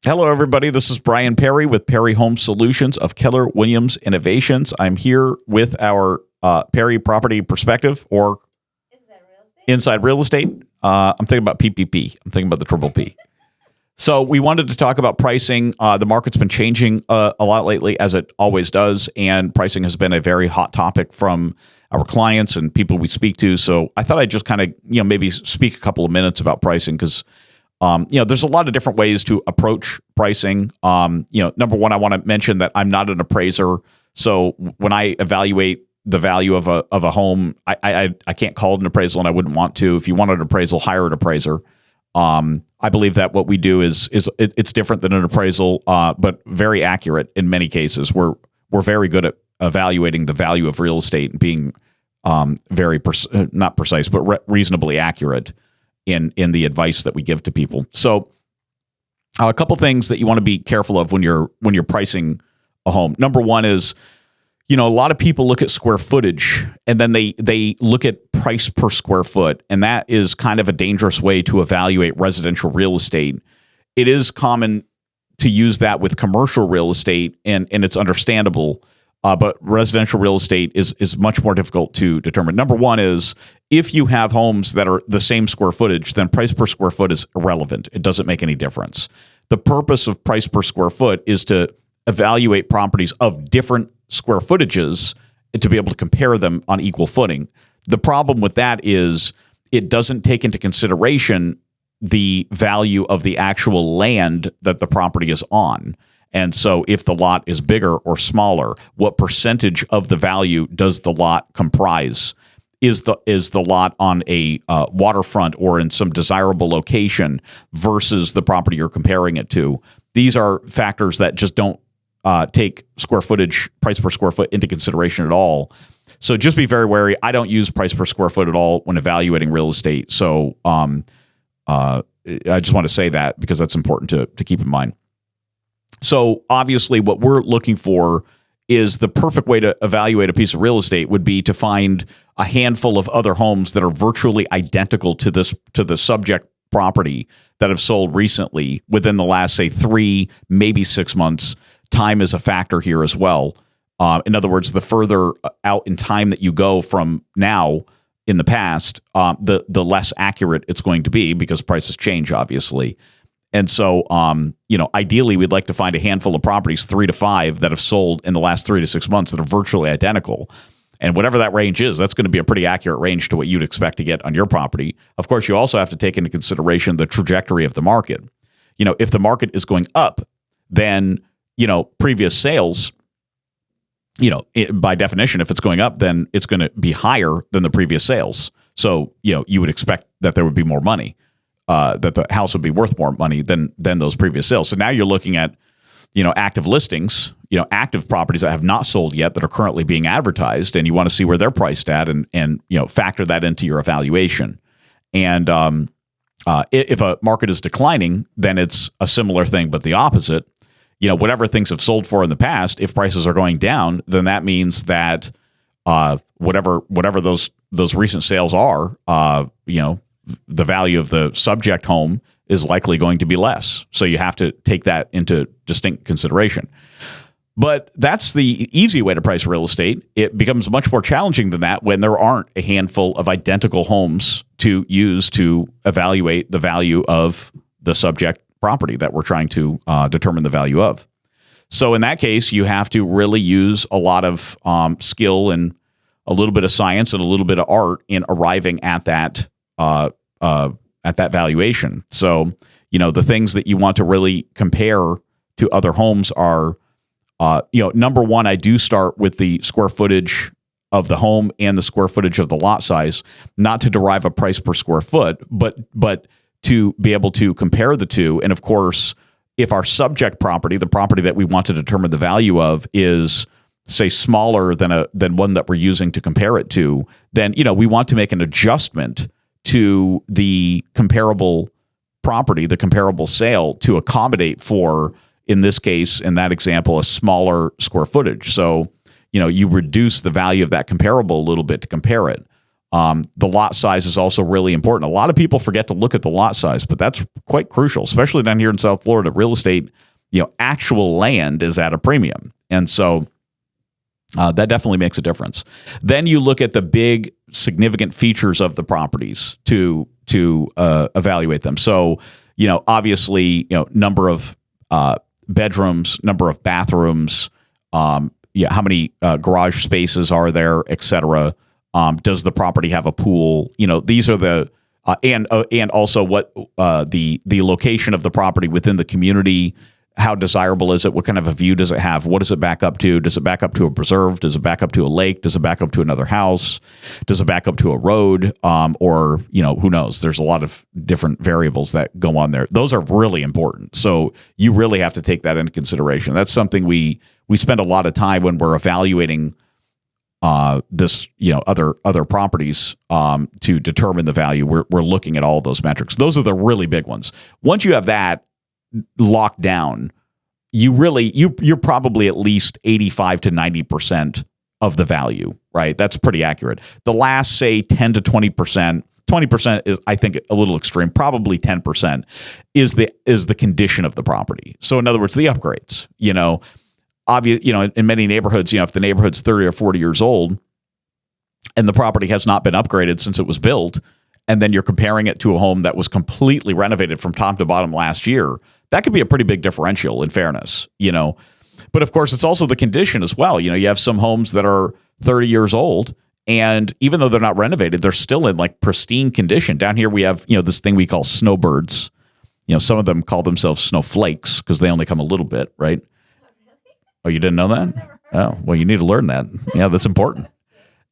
Hello, everybody. This is Brian Perry with Perry Home Solutions of Keller Williams Innovations. I'm here with our Perry Property Perspective, or Inside Real Estate. I'm thinking about PPP. I'm thinking about the triple P. So we wanted to talk about pricing. The market's been changing a lot lately, as it always does, and pricing has been a very hot topic from our clients and people we speak to. So I thought I'd just kind of, maybe speak a couple of minutes about pricing because there's a lot of different ways to approach pricing. Number one, I want to mention that I'm not an appraiser. So when I evaluate the value of a home, I can't call it an appraisal, and I wouldn't want to. If you want an appraisal, hire an appraiser. I believe that what we do is it's different than an appraisal, but very accurate in many cases. We're very good at evaluating the value of real estate and being very not precise, but reasonably accurate in the advice that we give to people. So a couple things that you want to be careful of when you're pricing a home. Number one is, a lot of people look at square footage and then they look at price per square foot, and that is kind of a dangerous way to evaluate residential real estate. It is common to use that with commercial real estate, and it's understandable. But residential real estate is much more difficult to determine. Number one is, if you have homes that are the same square footage, then price per square foot is irrelevant. It doesn't make any difference. The purpose of price per square foot is to evaluate properties of different square footages and to be able to compare them on equal footing. The problem with that is it doesn't take into consideration the value of the actual land that the property is on. And so if the lot is bigger or smaller, what percentage of the value does the lot comprise? Is the lot on a waterfront or in some desirable location versus the property you're comparing it to? These are factors that just don't take square footage, price per square foot, into consideration at all. So just be very wary. I don't use price per square foot at all when evaluating real estate. So I just want to say that because that's important to keep in mind. So obviously what we're looking for is the perfect way to evaluate a piece of real estate would be to find a handful of other homes that are virtually identical to the subject property that have sold recently within the last, say, 3, maybe 6 months. Time is a factor here as well. In other words, the further out in time that you go from now in the past, the less accurate it's going to be because prices change, obviously. And so, ideally, we'd like to find a handful of properties, 3 to 5, that have sold in the last 3 to 6 months that are virtually identical. And whatever that range is, that's going to be a pretty accurate range to what you'd expect to get on your property. Of course, you also have to take into consideration the trajectory of the market. If the market is going up, then, previous sales, by definition, if it's going up, then it's going to be higher than the previous sales. So, you would expect that there would be more money. That the house would be worth more money than those previous sales. So now you're looking at, active listings, active properties that have not sold yet that are currently being advertised, and you want to see where they're priced at and factor that into your evaluation. And if a market is declining, then it's a similar thing, but the opposite. Whatever things have sold for in the past, if prices are going down, then that means that whatever those recent sales are, the value of the subject home is likely going to be less. So you have to take that into distinct consideration. But that's the easy way to price real estate. It becomes much more challenging than that when there aren't a handful of identical homes to use to evaluate the value of the subject property that we're trying to determine the value of. So in that case, you have to really use a lot of skill and a little bit of science and a little bit of art in arriving at that valuation. So, the things that you want to really compare to other homes are, number one, I do start with the square footage of the home and the square footage of the lot size, not to derive a price per square foot, but to be able to compare the two. And of course, if our subject property, the property that we want to determine the value of, is, say, smaller than one that we're using to compare it to, then, we want to make an adjustment to the comparable property, the comparable sale, to accommodate for, in this case, in that example, a smaller square footage. So, you reduce the value of that comparable a little bit to compare it. The lot size is also really important. A lot of people forget to look at the lot size, but that's quite crucial, especially down here in South Florida. Real estate, actual land is at a premium. And so that definitely makes a difference. Then you look at the big significant features of the properties to evaluate them. So, obviously, number of bedrooms, number of bathrooms, how many garage spaces are there, et cetera. Does the property have a pool? These are the and also what the location of the property within the community. How desirable is it? What kind of a view does it have? What does it back up to? Does it back up to a preserve? Does it back up to a lake? Does it back up to another house? Does it back up to a road? Or who knows? There's a lot of different variables that go on there. Those are really important. So you really have to take that into consideration. That's something we spend a lot of time when we're evaluating this, other properties to determine the value. We're looking at all of those metrics. Those are the really big ones. Once you have that locked down, you're probably at least 85 to 90% of the value, right? That's pretty accurate. The last, say, 10 to 20%, 20% is, I think, a little extreme. Probably 10% is the condition of the property. So in other words, the upgrades, in many neighborhoods, if the neighborhood's 30 or 40 years old and the property has not been upgraded since it was built, and then you're comparing it to a home that was completely renovated from top to bottom last year, that could be a pretty big differential, in fairness, But of course, it's also the condition as well. You have some homes that are 30 years old, and even though they're not renovated, they're still in like pristine condition. Down here we have, this thing we call snowbirds. Some of them call themselves snowflakes because they only come a little bit, right? Oh, you didn't know that? Oh, well, you need to learn that. Yeah, that's important.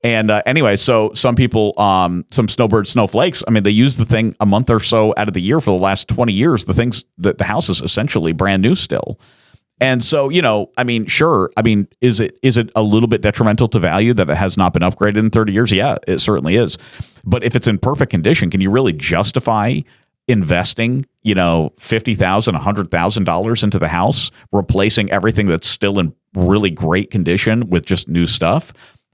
And anyway, so some people, some snowbird snowflakes, they use the thing a month or so out of the year for the last 20 years. The house is essentially brand new still. And so, sure. Is it a little bit detrimental to value that it has not been upgraded in 30 years? Yeah, it certainly is. But if it's in perfect condition, can you really justify investing, $50,000, $100,000 into the house, replacing everything that's still in really great condition with just new stuff?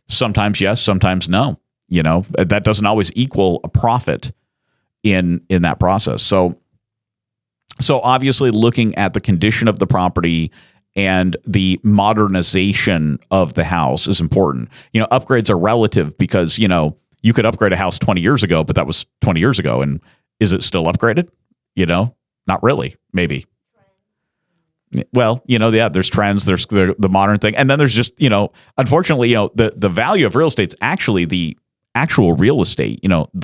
Sometimes yes, sometimes no. That doesn't always equal a profit in that process. So obviously looking at the condition of the property and the modernization of the house is important. Upgrades are relative because, you could upgrade a house 20 years ago, but that was 20 years ago. And is it still upgraded? Not really, maybe. Well, there's trends, there's the modern thing. And then there's just, unfortunately, the value of real estate is actually the actual real estate,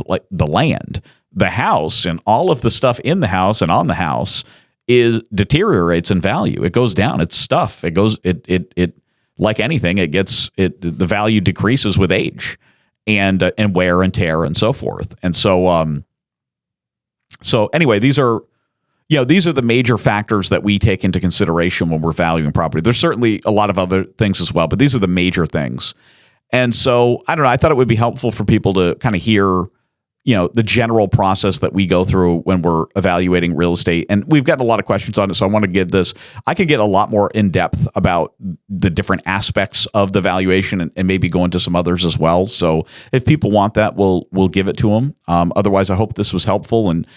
like the land, the house, and all of the stuff in the house and on the house deteriorates in value. It goes down. It's stuff. It like anything, the value decreases with age and wear and tear and so forth. And so anyway, these are the major factors that we take into consideration when we're valuing property. There's certainly a lot of other things as well, but these are the major things. And so, I don't know, I thought it would be helpful for people to kind of hear, the general process that we go through when we're evaluating real estate. And we've got a lot of questions on it, so I want to give this. I could get a lot more in depth about the different aspects of the valuation and maybe go into some others as well. So if people want that, we'll give it to them. Otherwise, I hope this was helpful. And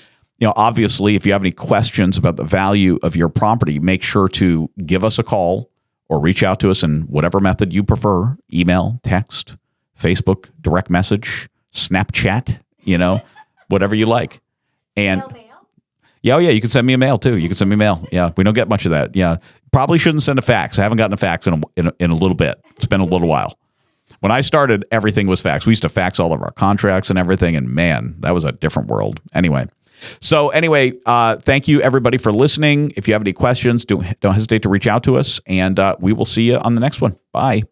obviously, if you have any questions about the value of your property, make sure to give us a call or reach out to us in whatever method you prefer: email, text, Facebook, direct message, Snapchat, whatever you like. And yeah, you can send me a mail too. You can send me mail. Yeah, we don't get much of that. Yeah, probably shouldn't send a fax. I haven't gotten a fax in a little bit. It's been a little while. When I started, everything was fax. We used to fax all of our contracts and everything, and man, that was a different world. Anyway, thank you everybody for listening. If you have any questions, don't hesitate to reach out to us, and we will see you on the next one. Bye.